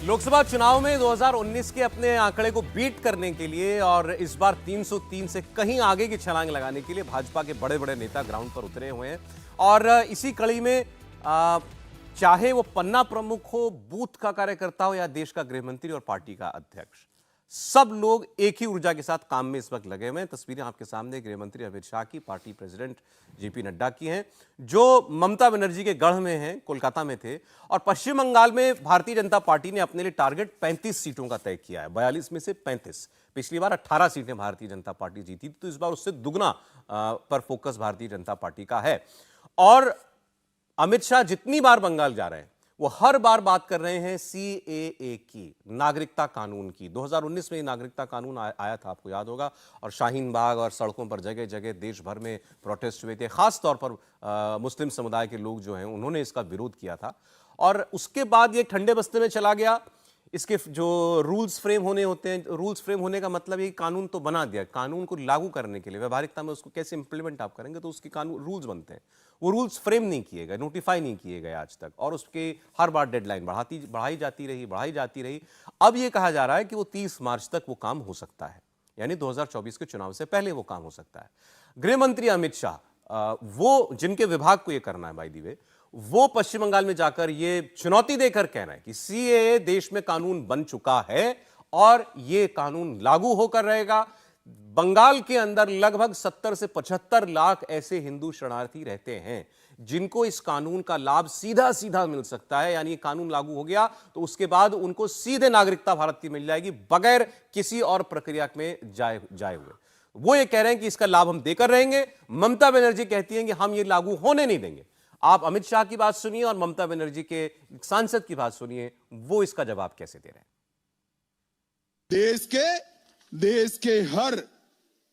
लोकसभा चुनाव में 2019 के अपने आंकड़े को बीट करने के लिए और इस बार 303 से कहीं आगे की छलांग लगाने के लिए भाजपा के बड़े बड़े नेता ग्राउंड पर उतरे हुए हैं। और इसी कड़ी में चाहे वो पन्ना प्रमुख हो, बूथ का कार्यकर्ता हो या देश का गृहमंत्री और पार्टी का अध्यक्ष, सब लोग एक ही ऊर्जा के साथ काम में इस वक्त लगे हुए हैं। तस्वीरें आपके सामने गृहमंत्री अमित शाह की, पार्टी प्रेसिडेंट जेपी नड्डा की हैं, जो ममता बनर्जी के गढ़ में हैं, कोलकाता में थे। और पश्चिम बंगाल में भारतीय जनता पार्टी ने अपने लिए टारगेट 35 सीटों का तय किया है, 42 में से 35। पिछली बार 18 सीटें भारतीय जनता पार्टी जीती थी, तो इस बार उससे दुगना पर फोकस भारतीय जनता पार्टी का है। और अमित शाह जितनी बार बंगाल जा रहे हैं वो हर बार बात कर रहे हैं सीएए की, नागरिकता कानून की। 2019 में नागरिकता कानून आया था, आपको याद होगा, और शाहीन बाग और सड़कों पर जगह जगह देश भर में प्रोटेस्ट हुए थे। खास तौर पर मुस्लिम समुदाय के लोग जो हैं उन्होंने इसका विरोध किया था। और उसके बाद ये ठंडे बस्ते में चला गया। इसके जो रूल्स फ्रेम होने होते हैं, रूल्स फ्रेम होने का मतलब ये कानून तो बना दिया, कानून को लागू करने के लिए व्यवहारिकता में उसको कैसे इंप्लीमेंट आप करेंगे, तो उसके कानून रूल्स बनते हैं। वो रूल्स फ्रेम नहीं किए गए, नोटिफाई नहीं किए गए आज तक, और उसके हर बार डेडलाइन बढ़ाई जाती रही। अब ये कहा जा रहा है कि वो 30 मार्च तक वो काम हो सकता है, यानी 2024 के चुनाव से पहले वो काम हो सकता है। गृह मंत्री अमित शाह, वो जिनके विभाग को ये करना है बाय द वे, वो पश्चिम बंगाल में जाकर ये चुनौती देकर कह रहे हैं कि सीएए देश में कानून बन चुका है और ये कानून लागू होकर रहेगा। बंगाल के अंदर लगभग 70 से 75 लाख ऐसे हिंदू शरणार्थी रहते हैं जिनको इस कानून का लाभ सीधा सीधा मिल सकता है, यानी कानून लागू हो गया तो उसके बाद उनको सीधे नागरिकता भारत की मिल जाएगी बगैर किसी और प्रक्रिया में जाए हुए। वो ये कह रहे हैं कि इसका लाभ हम देकर रहेंगे। ममता बनर्जी कहती हैं कि हम ये लागू होने नहीं देंगे। आप अमित शाह की बात सुनिए और ममता बनर्जी के सांसद की बात सुनिए, वो इसका जवाब कैसे दे रहे हैं। देश के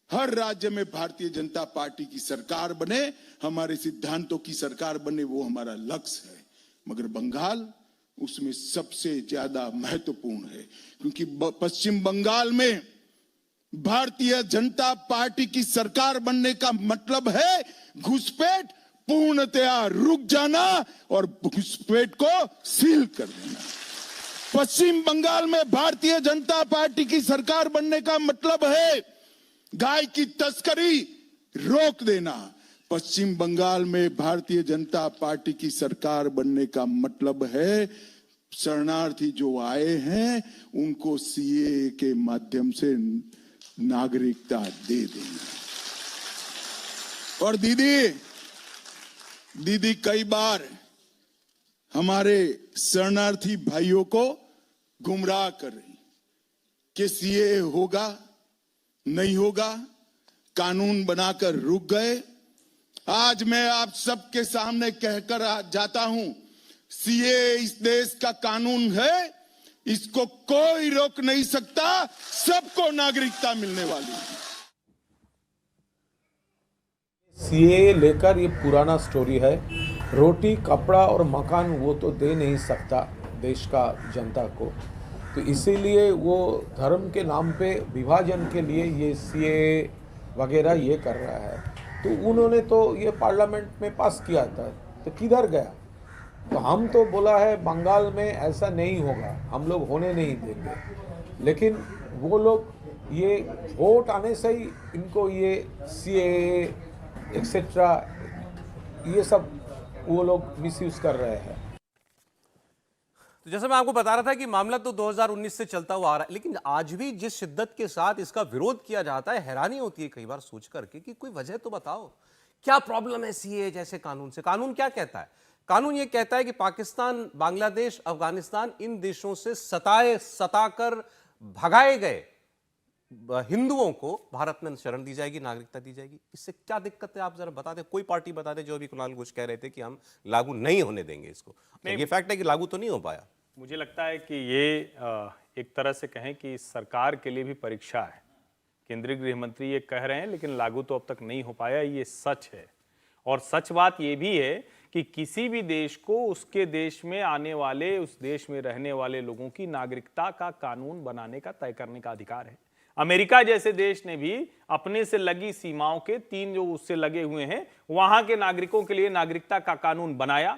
हर राज्य में भारतीय जनता पार्टी की सरकार बने, हमारे सिद्धांतों की सरकार बने, वो हमारा लक्ष्य है। मगर बंगाल उसमें सबसे ज्यादा महत्वपूर्ण है, क्योंकि पश्चिम बंगाल में भारतीय जनता पार्टी की सरकार बनने का मतलब है घुसपैठ पूर्णतया रुक जाना और घुसपैठ को सील कर देना। पश्चिम बंगाल में भारतीय जनता पार्टी की सरकार बनने का मतलब है गाय की तस्करी रोक देना। पश्चिम बंगाल में भारतीय जनता पार्टी की सरकार बनने का मतलब है शरणार्थी जो आए हैं उनको सीएए के माध्यम से नागरिकता दे देना। और दीदी कई बार हमारे शरणार्थी भाइयों को गुमराह कर रही कि सीएए होगा नहीं होगा, कानून बनाकर रुक गए। आज मैं आप सबके सामने कहकर जाता हूं, सीएए इस देश का कानून है, इसको कोई रोक नहीं सकता, सबको नागरिकता मिलने वाली है। सीएए लेकर ये पुराना स्टोरी है। रोटी, कपड़ा और मकान वो तो दे नहीं सकता देश का जनता को, तो इसीलिए वो धर्म के नाम पे विभाजन के लिए ये सीएए वगैरह ये कर रहा है। तो उन्होंने तो ये पार्लियामेंट में पास किया था, तो किधर गया? तो हम तो बोला है बंगाल में ऐसा नहीं होगा, हम लोग होने नहीं देंगे। लेकिन वो लोग ये वोट आने से ही इनको ये सीएए एक्सेट्रा ये सब वो लोग मिसयूज कर रहे हैं। तो जैसे मैं आपको बता रहा था कि मामला तो 2019 से चलता हुआ आ रहा है, लेकिन आज भी जिस शिद्दत के साथ इसका विरोध किया जाता है, हैरानी होती है कई बार सोच करके कि कोई वजह तो बताओ, क्या प्रॉब्लम है सीएए जैसे कानून से। कानून क्या कहता है? कानून ये कहता है कि पाकिस्तान, बांग्लादेश, अफगानिस्तान, इन देशों से सताकर भगाए गए हिंदुओं को भारत में शरण दी जाएगी, नागरिकता दी जाएगी। इससे क्या दिक्कत है आप जरा बता दें, कोई पार्टी बता दे जो अभी कुणाल घोष कह रहे थे कि हम लागू नहीं होने देंगे इसको। ये फैक्ट है कि लागू तो नहीं हो पाया। मुझे लगता है कि ये एक तरह से कहें कि सरकार के लिए भी परीक्षा है। केंद्रीय गृह मंत्री ये कह रहे हैं, लेकिन लागू तो अब तक नहीं हो पाया, ये सच है। और सच बात ये भी है कि किसी भी देश को उसके देश में आने वाले, उस देश में रहने वाले लोगों की नागरिकता का कानून बनाने का, तय करने का अधिकार है। अमेरिका जैसे देश ने भी अपने से लगी सीमाओं के 3 जो उससे लगे हुए हैं वहां के नागरिकों के लिए नागरिकता का कानून बनाया।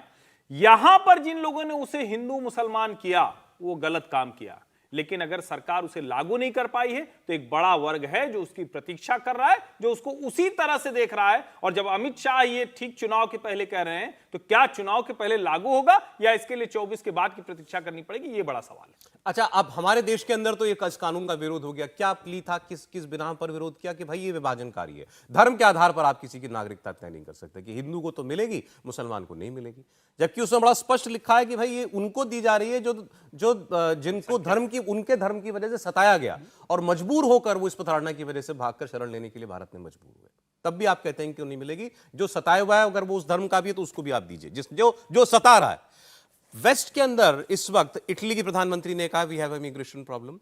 यहां पर जिन लोगों ने उसे हिंदू मुसलमान किया वो गलत काम किया, लेकिन अगर सरकार उसे लागू नहीं कर पाई है तो एक बड़ा वर्ग है जो उसकी प्रतीक्षा कर रहा है, जो उसको उसी तरह से देख रहा है। और जब अमित शाह ये ठीक चुनाव के पहले कह रहे हैं तो क्या चुनाव के पहले लागू होगा या इसके लिए 24 के बाद की प्रतीक्षा करनी पड़ेगी, ये बड़ा सवाल है। अच्छा, अब हमारे देश के अंदर तो ये इस कानून का विरोध हो गया, क्या प्ली था, किस किस बिना पर विरोध किया कि भाई ये विभाजनकारी है, धर्म के आधार पर आप किसी की नागरिकता तय नहीं कर सकते कि हिंदू को तो मिलेगी मुसलमान को नहीं मिलेगी, जबकि उसमें बड़ा स्पष्ट लिखा है कि भाई ये उनको दी जा रही है जो जिनको उनके धर्म की वजह से सताया गया और मजबूर होकर वो इस प्रताड़ना की वजह से भागकर शरण लेने के लिए भारत में मजबूर हुए, तब भी आप कहते हैं क्यों नहीं मिलेगी। जो सताया हुआ है अगर वो उस धर्म का भी है तो उसको भी आप दीजिए, जो सता रहा है। वेस्ट के अंदर इस वक्त इटली की प्रधानमंत्री ने कहा we have immigration problem.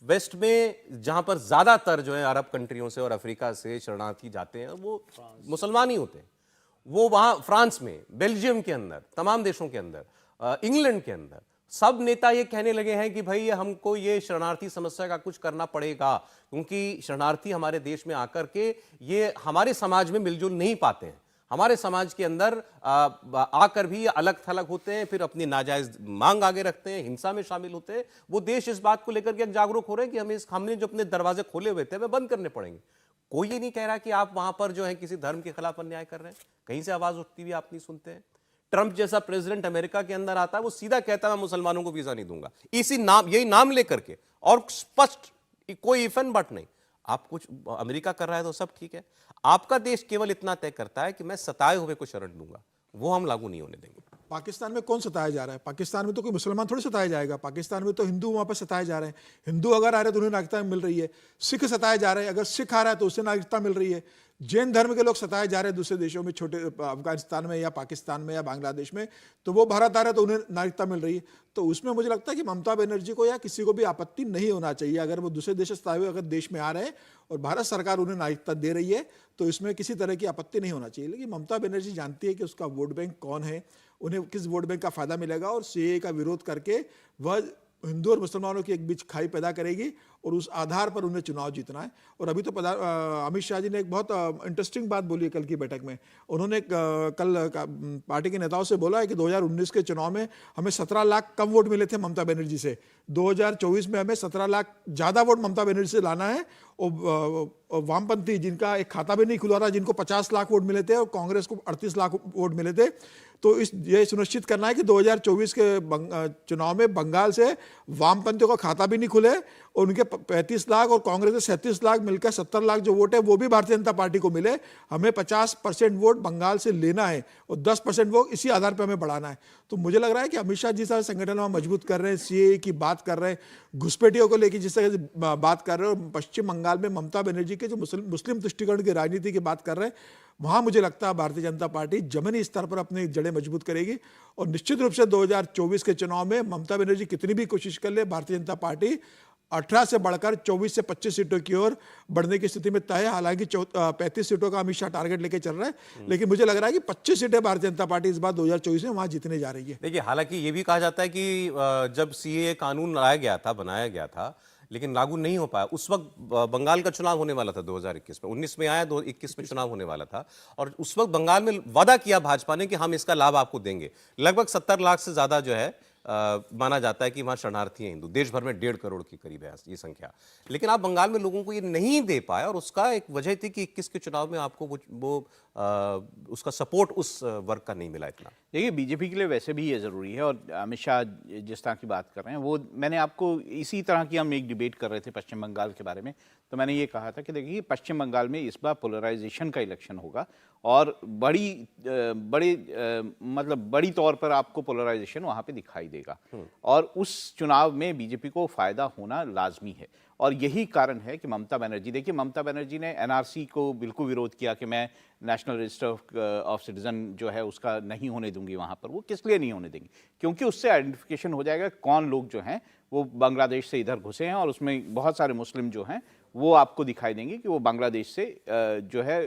West में जहां पर ज्यादातर जो है अरब कंट्रियों से और अफ्रीका से शरणार्थी जाते हैं वो मुसलमान ही होते हैं। वो वहां फ्रांस में, बेल्जियम के अंदर, तमाम देशों के अंदर, इंग्लैंड के अंदर सब नेता ये कहने लगे हैं कि भाई हमको ये शरणार्थी समस्या का कुछ करना पड़ेगा, क्योंकि शरणार्थी हमारे देश में आकर के ये हमारे समाज में मिलजुल नहीं पाते हैं, हमारे समाज के अंदर आकर भी अलग थलग होते हैं, फिर अपनी नाजायज मांग आगे रखते हैं, हिंसा में शामिल होते हैं। वो देश इस बात को लेकर के जागरूक हो रहे हैं कि हमने जो अपने दरवाजे खोले हुए थे वे बंद करने पड़ेंगे। कोई ये नहीं कह रहा कि आप वहां पर जो है किसी धर्म के खिलाफ अन्याय कर रहे हैं, कहीं से आवाज उठती हुई आप नहीं सुनते हैं। ट्रंप जैसा प्रेसिडेंट अमेरिका के अंदर आता है, वो सीधा कहता है मैं मुसलमानों को वीजा नहीं दूंगा, यही नाम लेकर के, और स्पष्ट, कोई इफ एंड बट नहीं। आप कुछ अमेरिका कर रहा है तो सब ठीक है, आपका देश केवल इतना तय करता है कि मैं सताए हुए को शरण दूंगा, वो हम लागू नहीं होने देंगे। पाकिस्तान में कौन सताया जा रहा है? पाकिस्तान में तो कोई मुसलमान थोड़ी सताया जाएगा, पाकिस्तान में तो हिंदू वहां पर सताए जा रहे हैं। हिंदू अगर आ रहे हैं तो उन्हें नागरिकता मिल रही है, सिख सताए जा रहे हैं, अगर सिख आ रहा है तो उसे नागरिकता मिल रही है, जैन धर्म के लोग सताए जा रहे हैं दूसरे देशों में, छोटे अफगानिस्तान में या पाकिस्तान में या बांग्लादेश में, तो वो भारत आ रहे हैं तो उन्हें नागरिकता मिल रही है। तो उसमें मुझे लगता है कि ममता बनर्जी को या किसी को भी आपत्ति नहीं होना चाहिए अगर वो दूसरे देश से सताए हुए अगर देश में आ रहे हैं और भारत सरकार उन्हें नागरिकता दे रही है तो इसमें किसी तरह की आपत्ति नहीं होना चाहिए। लेकिन ममता बनर्जी जानती है कि उसका वोट बैंक कौन है, उन्हें किस वोट बैंक का फायदा मिलेगा, और सीएए का विरोध करके वह हिंदू और मुसलमानों के एक बीच खाई पैदा करेगी और उस आधार पर उन्हें चुनाव जीतना है। और अभी तो अमित शाह जी ने एक बहुत इंटरेस्टिंग बात बोली है कल की बैठक में। उन्होंने कल पार्टी के नेताओं से बोला है कि 2019 के चुनाव में हमें 17 लाख कम वोट मिले थे ममता बनर्जी से, 2024 में हमें 17 लाख ज़्यादा वोट ममता बनर्जी से लाना है। और वामपंथी जिनका एक खाता भी नहीं खुला रहा, जिनको 50 लाख वोट मिले थे और कांग्रेस को 38 लाख वोट मिले थे, तो ये सुनिश्चित करना है कि 2024 के चुनाव में बंगाल से वामपंथियों का खाता भी नहीं खुले और उनके 35 लाख और कांग्रेस के 37 लाख मिलकर 70 लाख जो वोट है वो भी भारतीय जनता पार्टी को मिले। हमें 50% वोट बंगाल से लेना है और 10% वोट इसी आधार पर हमें बढ़ाना है। तो मुझे लग रहा है कि अमित शाह जी सारे संगठन में मजबूत कर रहे हैं, सीएए की बात कर रहे हैं, घुसपैठियों को लेकर जिस तरह से बात कर रहे हैं, और पश्चिम बंगाल में ममता बनर्जी के जो मुस्लिम तुष्टिकरण की राजनीति की बात कर रहे हैं, वहां मुझे लगता है भारतीय जनता पार्टी जमीनी स्तर पर अपनी जड़ें मजबूत करेगी। और निश्चित रूप से 2024 के चुनाव में ममता बनर्जी कितनी भी कोशिश कर ले, भारतीय जनता पार्टी 18 से बढ़कर 24 से 25 सीटों की ओर बढ़ने की स्थिति में तय है। हालांकि 35 सीटों का अमित शाह टारगेट लेके चल रहा है, लेकिन मुझे लग रहा है कि 25 सीटें भारतीय जनता पार्टी इस बार 2024 में वहां जीतने जा रही है। देखिए, हालांकि ये भी कहा जाता है कि जब सीएए कानून लाया गया था, बनाया गया था, लेकिन लागू नहीं हो पाया, उस वक्त बंगाल का चुनाव होने वाला था 2021 में, 19 में आया, 2021 में चुनाव होने वाला था, और उस वक्त बंगाल में वादा किया भाजपा ने कि हम इसका लाभ आपको देंगे। लगभग 70 लाख से ज्यादा जो है माना जाता है कि वहां शरणार्थी हैं हिंदू, देश भर में 1.5 करोड़ के करीब है ये संख्या, लेकिन आप बंगाल में लोगों को ये नहीं दे पाए, और उसका एक वजह थी कि 21 के चुनाव में आपको वो उसका सपोर्ट उस वर्ग का नहीं मिला इतना। देखिए, बीजेपी के लिए वैसे भी ये ज़रूरी है, और अमित शाह जिस तरह की बात कर रहे हैं वो मैंने आपको इसी तरह की, हम एक डिबेट कर रहे थे पश्चिम बंगाल के बारे में, तो मैंने ये कहा था कि देखिए पश्चिम बंगाल में इस बार पोलराइजेशन का इलेक्शन होगा और बड़ी तौर पर आपको पोलराइजेशन वहाँ पे दिखाई देगा, और उस चुनाव में बीजेपी को फ़ायदा होना लाजमी है। और यही कारण है कि ममता बनर्जी, देखिए ममता बनर्जी ने एनआरसी को बिल्कुल विरोध किया कि मैं नेशनल रजिस्टर ऑफ सिटीजन जो है उसका नहीं होने दूंगी वहाँ पर। वो किस लिए नहीं होने देंगी? क्योंकि उससे आइडेंटिफिकेशन हो जाएगा कौन लोग जो हैं वो बांग्लादेश से इधर घुसे हैं, और उसमें बहुत सारे मुस्लिम जो हैं वो आपको दिखाई देंगे कि वो बांग्लादेश से जो है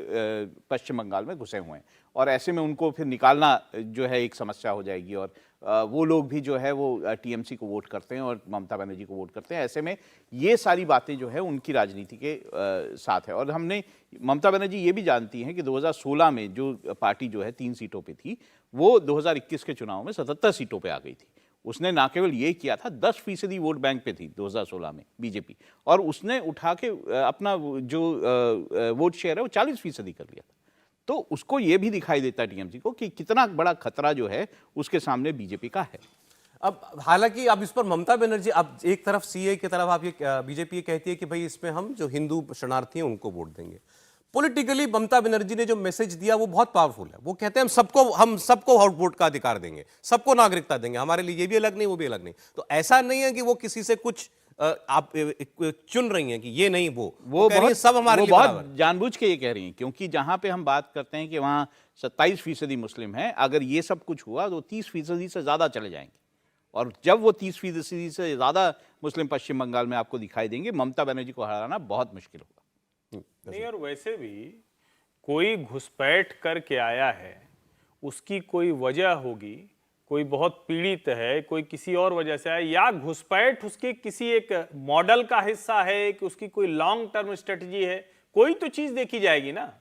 पश्चिम बंगाल में घुसे हुए हैं, और ऐसे में उनको फिर निकालना जो है एक समस्या हो जाएगी। और वो लोग भी जो है वो टीएमसी को वोट करते हैं और ममता बनर्जी को वोट करते हैं। ऐसे में ये सारी बातें जो है उनकी राजनीति के साथ है। और हमने, ममता बनर्जी ये भी जानती हैं कि 2016 में जो पार्टी जो है 3 सीटों पे थी, वो 2021 के चुनाव में 77 सीटों पे आ गई थी। उसने ना केवल ये किया था, 10% वोट बैंक पे थी 2016 में बीजेपी, और उसने उठा के अपना जो वोट शेयर है वो 40% कर लिया था। तो उसको ये भी दिखाई देता है टीएमसी को कि कितना बड़ा खतरा जो है उसके सामने बीजेपी का है। अब हालांकि अब इस पर ममता बनर्जी, अब एक तरफ सीए की तरफ आप ये बीजेपी ये कहती है कि भाई इसमें हम जो हिंदू शरणार्थी हैं उनको वोट देंगे। पॉलिटिकली ममता बनर्जी ने जो मैसेज दिया वो बहुत पावरफुल है। वो कहते हैं हम सबको वोट का अधिकार देंगे, सबको नागरिकता देंगे, हमारे लिए ये भी अलग नहीं वो भी अलग नहीं। तो ऐसा नहीं है कि वो किसी से कुछ आप चुन रही हैं कि ये नहीं वो कह रही हैं सब हमारे लिए बराबर। बहुत जानबूझ के ये कह रही हैं, क्योंकि जहां पे हम बात करते हैं कि वहां 27% मुस्लिम हैं, अगर ये सब कुछ हुआ तो 30% से ज्यादा चले जाएंगे, और जब वो 30% से ज्यादा मुस्लिम पश्चिम बंगाल में आपको दिखाई देंगे, ममता बनर्जी को हराना बहुत मुश्किल होगा। नहीं, और वैसे भी कोई घुसपैठ करके आया है, उसकी कोई वजह होगी, कोई बहुत पीड़ित है, कोई किसी और वजह से आया, या घुसपैठ उसके किसी एक मॉडल का हिस्सा है कि उसकी कोई लॉन्ग टर्म स्ट्रेटजी है, कोई तो चीज देखी जाएगी ना।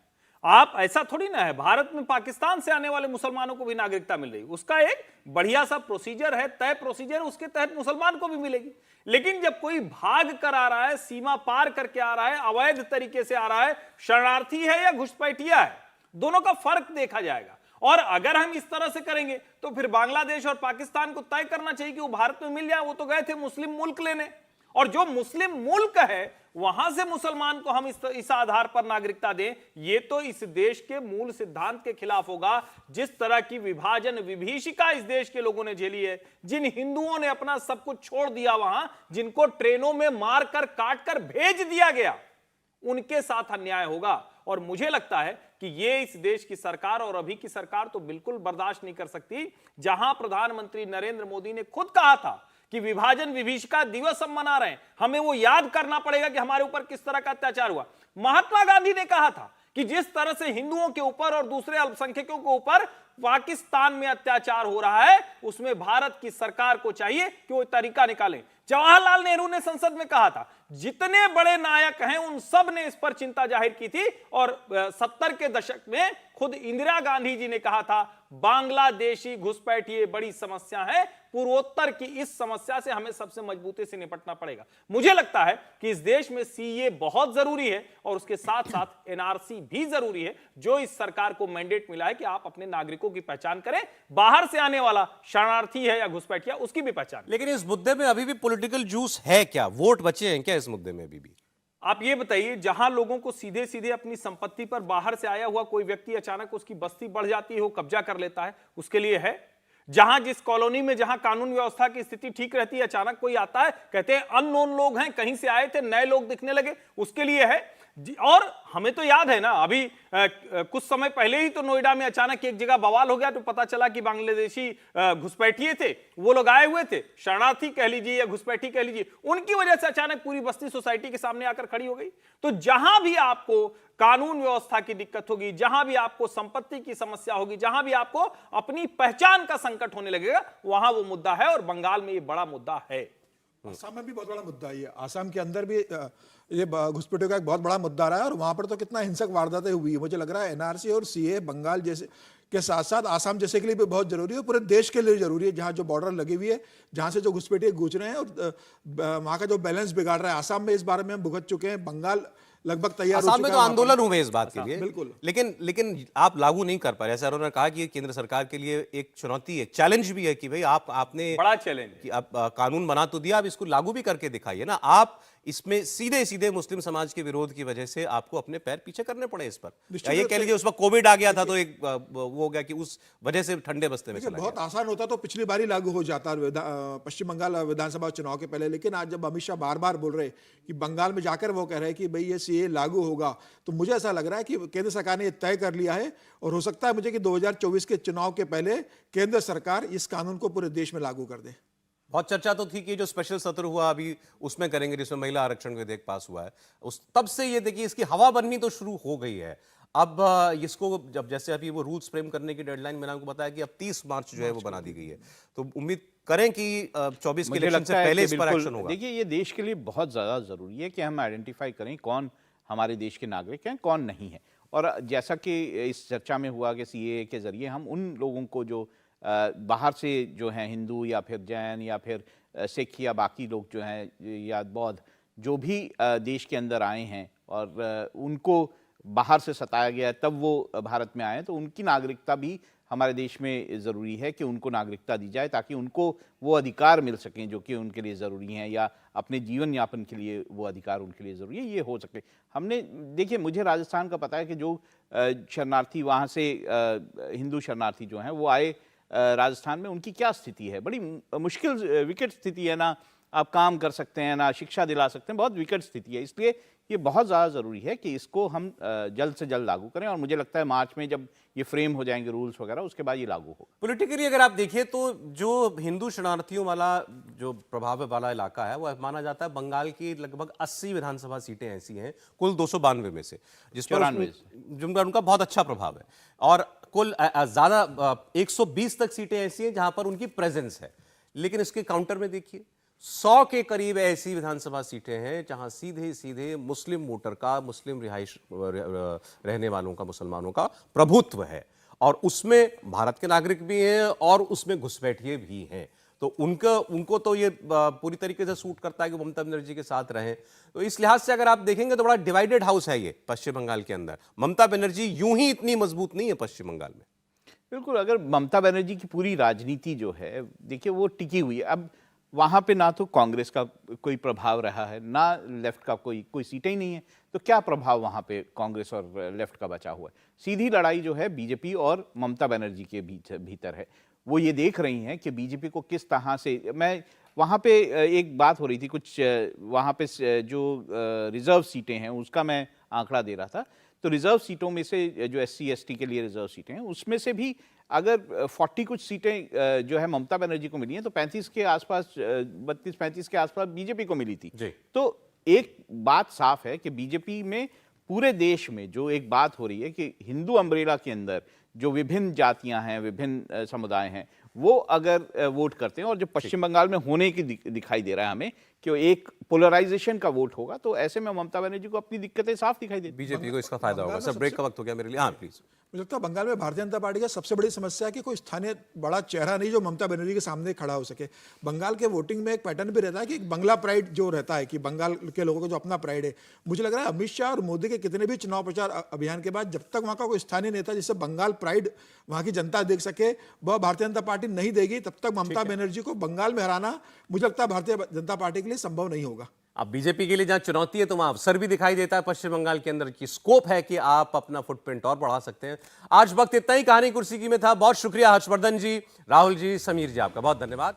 आप ऐसा थोड़ी ना है, भारत में पाकिस्तान से आने वाले मुसलमानों को भी नागरिकता मिल रही, उसका एक बढ़िया सा प्रोसीजर है, तय प्रोसीजर, उसके तहत मुसलमान को भी मिलेगी। लेकिन जब कोई भाग कर आ रहा है, सीमा पार करके आ रहा है, अवैध तरीके से आ रहा है, शरणार्थी है या घुसपैठिया है, दोनों का फर्क देखा जाएगा। और अगर हम इस तरह से करेंगे तो फिर बांग्लादेश और पाकिस्तान को तय करना चाहिए कि वो भारत में मिल जाए। वो तो गए थे मुस्लिम मुल्क लेने, और जो मुस्लिम मुल्क है वहां से मुसलमान को हम इस आधार पर नागरिकता दें, ये तो इस देश के मूल सिद्धांत के खिलाफ होगा। जिस तरह की विभाजन विभीषिका इस देश के लोगों ने झेली है, जिन हिंदुओं ने अपना सब कुछ छोड़ दिया वहां, जिनको ट्रेनों में मारकर काटकर भेज दिया गया, उनके साथ अन्याय होगा। और मुझे लगता है कि ये इस देश की सरकार और अभी की सरकार तो बिल्कुल बर्दाश्त नहीं कर सकती। जहां प्रधानमंत्री नरेंद्र मोदी ने खुद कहा था कि विभाजन विभीषिका दिवस हम मना रहे हैं, हमें वो याद करना पड़ेगा कि हमारे ऊपर किस तरह का अत्याचार हुआ। महात्मा गांधी ने कहा था कि जिस तरह से हिंदुओं के ऊपर और दूसरे अल्पसंख्यकों के ऊपर पाकिस्तान में अत्याचार हो रहा है, उसमें भारत की सरकार को चाहिए कि वो तरीका निकालें। जवाहरलाल नेहरू ने संसद में कहा था, जितने बड़े नायक हैं उन सब ने इस पर चिंता जाहिर की थी, और 70 के दशक में खुद इंदिरा गांधी जी ने कहा था, बांग्लादेशी घुसपैठिए बड़ी समस्या है, पूर्वोत्तर की इस समस्या से हमें सबसे मजबूती से निपटना पड़ेगा। मुझे लगता है कि इस देश में सीए बहुत जरूरी है, और उसके साथ साथ एनआरसी भी जरूरी है, जो इस सरकार को मैंडेट मिला है कि आप अपने नागरिकों की पहचान करें, बाहर से आने वाला शरणार्थी है या घुसपैठिया उसकी भी पहचान। लेकिन इस मुद्दे में अभी भी पॉलिटिकल जूस है क्या? वोट बचे हैं क्या इस मुद्दे में अभी भी? आप ये बताइए, जहां लोगों को सीधे सीधे अपनी संपत्ति पर बाहर से आया हुआ कोई व्यक्ति अचानक उसकी बस्ती बढ़ जाती है, वो कब्जा कर लेता है, उसके लिए है। जहां जिस कॉलोनी में जहां कानून व्यवस्था की स्थिति ठीक रहती है, अचानक कोई आता है, कहते हैं अननोन लोग हैं, कहीं से आए थे, नए लोग दिखने लगे, उसके लिए है। और हमें तो याद है ना, अभी कुछ समय पहले ही तो नोएडा में अचानक एक जगह बवाल हो गया, तो पता चला कि बांग्लादेशी घुसपैठिए थे, वो लोग आए हुए थे, शरणार्थी कह लीजिए या घुसपैठी कह लीजिए, उनकी वजह से अचानक पूरी बस्ती सोसाइटी के सामने आकर खड़ी हो गई। तो जहां भी आपको कानून व्यवस्था की दिक्कत होगी, जहां भी आपको संपत्ति की समस्या होगी, जहां भी आपको अपनी पहचान का संकट होने लगेगा, वहां वो मुद्दा है, और बंगाल में ये बड़ा मुद्दा है। आसाम में भी बहुत बड़ा मुद्दा है ये। आसाम के अंदर भी ये घुसपैठियों का एक बहुत बड़ा मुद्दा रहा है, और वहां पर तो कितना हिंसक वारदातें हुई है। मुझे लग रहा है एनआरसी और सीए बंगाल जैसे के साथ साथ आसाम जैसे के लिए भी बहुत जरूरी है, पूरे देश के लिए जरूरी है। जहां जो बॉर्डर लगी हुई है, जहां से जो घुसपैठिए गुजर रहे हैं, और वहां का जो बैलेंस बिगाड़ रहा है, आसाम में इस बारे में हम भुगत चुके हैं। बंगाल लगभग तैयार हो चुका है। आसाम में तो आंदोलन हुए इस बात के लिए, बिल्कुल। लेकिन आप लागू नहीं कर पा रहे। ऐसा उन्होंने कहा कि ये केंद्र सरकार के लिए एक चुनौती है, चैलेंज भी है कि भाई आपने बड़ा चैलेंज कि आप कानून बना तो दिया, आप इसको लागू भी करके दिखाइए ना। आप इसमें सीधे सीधे मुस्लिम समाज के विरोध की वजह से आपको अपने पैर पीछे करने पड़े इस पर। ये कह लीजिए उस वक्त कोविड आ गया था, तो एक वो हो गया कि उस वजह से ठंडे बस्ते में चला बहुत गया। आसान होता तो पिछली बार ही लागू हो जाता पश्चिम बंगाल विधानसभा चुनाव के पहले। लेकिन आज जब अमित शाह बार बार बोल रहे कि बंगाल में जाकर वो कह रहे हैं कि भाई ये सीए लागू होगा, तो मुझे ऐसा लग रहा है कि केंद्र सरकार ने ये तय कर लिया है, और हो सकता है मुझे कि 2024 के चुनाव के पहले केंद्र सरकार इस कानून को पूरे देश में लागू कर दे। बहुत चर्चा तो थी कि जो स्पेशल सत्र हुआ अभी उसमें करेंगे, जिसमें महिला आरक्षण विधेयक पास हुआ है, उस तब से ये देखिए इसकी हवा बननी तो शुरू हो गई है। अब इसको जब जैसे अभी वो रूल्स फ्रेम करने की डेडलाइन मैंने आपको बताया कि अब 30 मार्च जो है वो बना दी गई है, तो उम्मीद करें कि 24 के इलेक्शन से पहले इस पर एक्शन होगा। देखिए, ये देश के लिए बहुत ज़्यादा ज़रूरी है कि हम आइडेंटिफाई करें कौन हमारे देश के नागरिक हैं, कौन नहीं है। और जैसा कि इस चर्चा में हुआ कि सीए के जरिए हम उन लोगों को जो बाहर से जो हैं हिंदू या फिर जैन या फिर सिख या बाकी लोग जो हैं या बौद्ध जो भी देश के अंदर आए हैं और उनको बाहर से सताया गया तब वो भारत में आए, तो उनकी नागरिकता भी हमारे देश में ज़रूरी है कि उनको नागरिकता दी जाए ताकि उनको वो अधिकार मिल सकें जो कि उनके लिए ज़रूरी हैं, या अपने जीवन यापन के लिए वो अधिकार उनके लिए ज़रूरी है, ये हो सके। हमने देखिए, मुझे राजस्थान का पता है कि जो शरणार्थी वहाँ से हिंदू शरणार्थी जो हैं वो आए राजस्थान में, उनकी क्या स्थिति है, बड़ी मुश्किल विकट स्थिति है, ना आप काम कर सकते हैं ना शिक्षा दिला सकते हैं, बहुत विकट स्थिति है। इसलिए ये बहुत ज़्यादा ज़रूरी है कि इसको हम जल्द से जल्द लागू करें, और मुझे लगता है मार्च में जब ये फ्रेम हो जाएंगे रूल्स वगैरह, उसके बाद ये लागू हो। पॉलिटिकली अगर आप देखिए तो जो हिंदू शरणार्थियों वाला जो प्रभाव वाला इलाका है, वो माना जाता है बंगाल की लगभग 80 विधानसभा सीटें ऐसी हैं कुल 292 में से, जिस पर जिनका उनका बहुत अच्छा प्रभाव है, और कुल ज्यादा 120 तक सीटें ऐसी हैं जहां पर उनकी प्रेजेंस है। लेकिन इसके काउंटर में देखिए 100 के करीब ऐसी विधानसभा सीटें हैं जहां सीधे सीधे मुस्लिम वोटर का, मुस्लिम रिहाइश रहने वालों का, मुसलमानों का प्रभुत्व है, और उसमें भारत के नागरिक भी हैं और उसमें घुसपैठिए भी हैं। तो उनको तो ये पूरी तरीके से सूट करता है कि ममता बनर्जी के साथ रहें। तो इस लिहाज से अगर आप देखेंगे तो बड़ा डिवाइडेड हाउस है ये पश्चिम बंगाल के अंदर। ममता बनर्जी यूं ही इतनी मजबूत नहीं है पश्चिम बंगाल में। बिल्कुल, अगर ममता बनर्जी की पूरी राजनीति जो है देखिए वो टिकी हुई है। अब वहाँ पे ना तो कांग्रेस का कोई प्रभाव रहा है, ना लेफ्ट का कोई सीटें ही नहीं है, तो क्या प्रभाव वहाँ पे कांग्रेस और लेफ्ट का बचा हुआ है? सीधी लड़ाई जो है बीजेपी और ममता बनर्जी के भीतर है। वो ये देख रही हैं कि बीजेपी को किस तरह से, मैं वहाँ पे एक बात हो रही थी कुछ, वहाँ पे जो रिजर्व सीटें हैं उसका मैं आंकड़ा दे रहा था, तो रिजर्व सीटों में से जो SC ST के लिए रिजर्व सीटें हैं उसमें से भी अगर 40 कुछ सीटें जो है ममता बनर्जी को मिली हैं, तो 35 के आसपास, 32-35 के आसपास बीजेपी को मिली थी। तो एक बात साफ है कि बीजेपी में पूरे देश में जो एक बात हो रही है कि हिंदू अम्ब्रेला के अंदर जो विभिन्न जातियां हैं, विभिन्न समुदाय हैं, वो अगर वोट करते हैं, और जो पश्चिम बंगाल में होने की दिखाई दे रहा है हमें कि एक पोलराइजेशन का वोट होगा, तो ऐसे में ममता बनर्जी को अपनी दिक्कतें साफ दिखाई देती। बीजेपी को इसका फायदा होगा। सर ब्रेक का वक्त हो गया मेरे लिए। हाँ प्लीज। मुझे लगता है बंगाल में भारतीय जनता पार्टी का सबसे बड़ी समस्या है कि कोई स्थानीय बड़ा चेहरा नहीं जो ममता बनर्जी के सामने खड़ा हो सके। बंगाल के वोटिंग में एक पैटर्न भी रहता है कि बंगला प्राइड जो रहता है, कि बंगाल के लोगों को जो अपना प्राइड है। मुझे लग रहा है अमित शाह और मोदी के कितने भी चुनाव प्रचार अभियान के बाद जब तक वहाँ का कोई स्थानीय नेता जिससे बंगाल प्राइड वहाँ की जनता देख सके, वह भारतीय जनता पार्टी नहीं देगी, तब तक ममता बनर्जी को बंगाल में हराना मुझे लगता है भारतीय जनता पार्टी के लिए संभव नहीं होगा। अब बीजेपी के लिए जहां चुनौती है तो वहां अवसर भी दिखाई देता है पश्चिम बंगाल के अंदर, की स्कोप है कि आप अपना फुटप्रिंट और बढ़ा सकते हैं। आज वक्त इतना ही कहानी कुर्सी की में था। बहुत शुक्रिया हर्षवर्धन जी, राहुल जी, समीर जी, आपका बहुत धन्यवाद।